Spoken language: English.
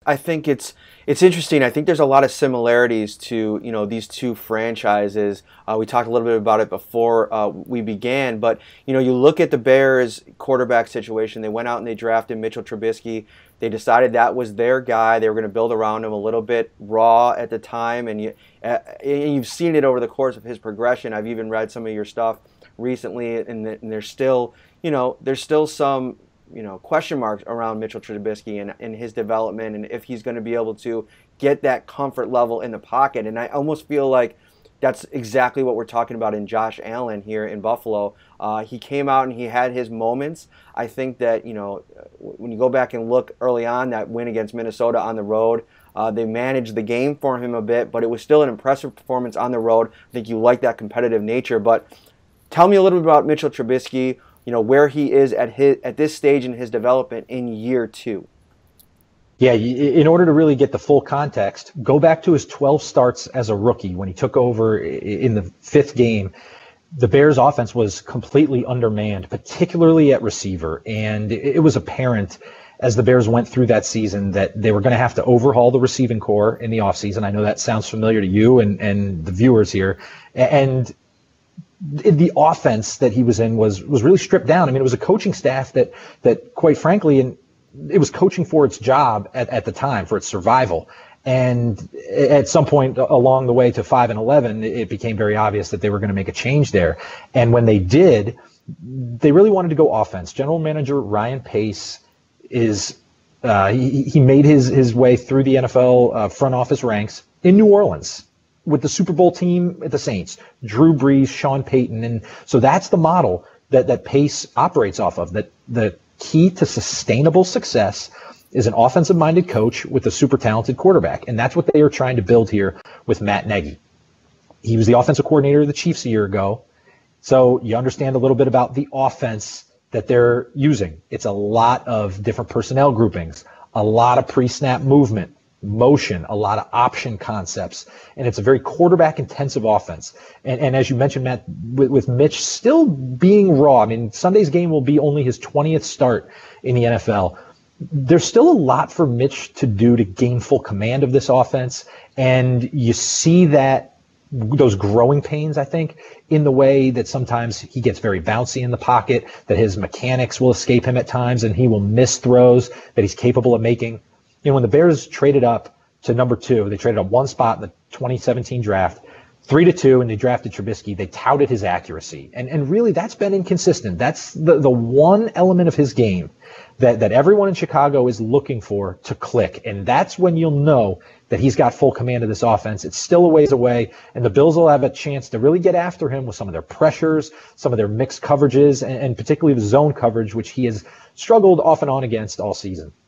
I think it's interesting. I think there's a lot of similarities to these two franchises. We talked a little bit about it before we began, but you look at the Bears quarterback situation. They went out and they drafted Mitchell Trubisky. They decided that was their guy. They were going to build around him, a little bit raw at the time, and you've seen it over the course of his progression. I've even read some of your stuff recently, and there's still some question marks around Mitchell Trubisky and his development, and if he's going to be able to get that comfort level in the pocket. And I almost feel like that's exactly what we're talking about in Josh Allen here in Buffalo. He came out and he had his moments. I think that, when you go back and look early on, that win against Minnesota on the road, they managed the game for him a bit, but it was still an impressive performance on the road. I think you like that competitive nature. But tell me a little bit about Mitchell Trubisky, where he is at this stage in his development in year 2. Yeah, in order to really get the full context, go back to his 12 starts as a rookie when he took over in the 5th game. The Bears' offense was completely undermanned, particularly at receiver, and it was apparent as the Bears went through that season that they were going to have to overhaul the receiving core in the offseason. I know that sounds familiar to you and the viewers here, and the offense that he was in was really stripped down. I mean, it was a coaching staff that quite frankly, and it was coaching for its job at the time, for its survival. And at some point along the way to 5-11, it became very obvious that they were going to make a change there. And when they did, they really wanted to go offense. General manager Ryan Pace is he made his way through the NFL front office ranks in New Orleans with the Super Bowl team at the Saints, Drew Brees, Sean Payton. And so that's the model that Pace operates off of, that the key to sustainable success is an offensive-minded coach with a super talented quarterback. And that's what they are trying to build here with Matt Nagy. He was the offensive coordinator of the Chiefs a year ago. So you understand a little bit about the offense that they're using. It's a lot of different personnel groupings, a lot of pre-snap movement, motion, a lot of option concepts, and it's a very quarterback-intensive offense. And as you mentioned, Matt, with Mitch still being raw, I mean, Sunday's game will be only his 20th start in the NFL. There's still a lot for Mitch to do to gain full command of this offense, and you see those growing pains, I think, in the way that sometimes he gets very bouncy in the pocket, that his mechanics will escape him at times, and he will miss throws that he's capable of making. When the Bears traded up to number 2, they traded up one spot in the 2017 draft, 3-2, and they drafted Trubisky. They touted his accuracy. And really, that's been inconsistent. That's the one element of his game that everyone in Chicago is looking for to click. And that's when you'll know that he's got full command of this offense. It's still a ways away, and the Bills will have a chance to really get after him with some of their pressures, some of their mixed coverages, and particularly the zone coverage, which he has struggled off and on against all season.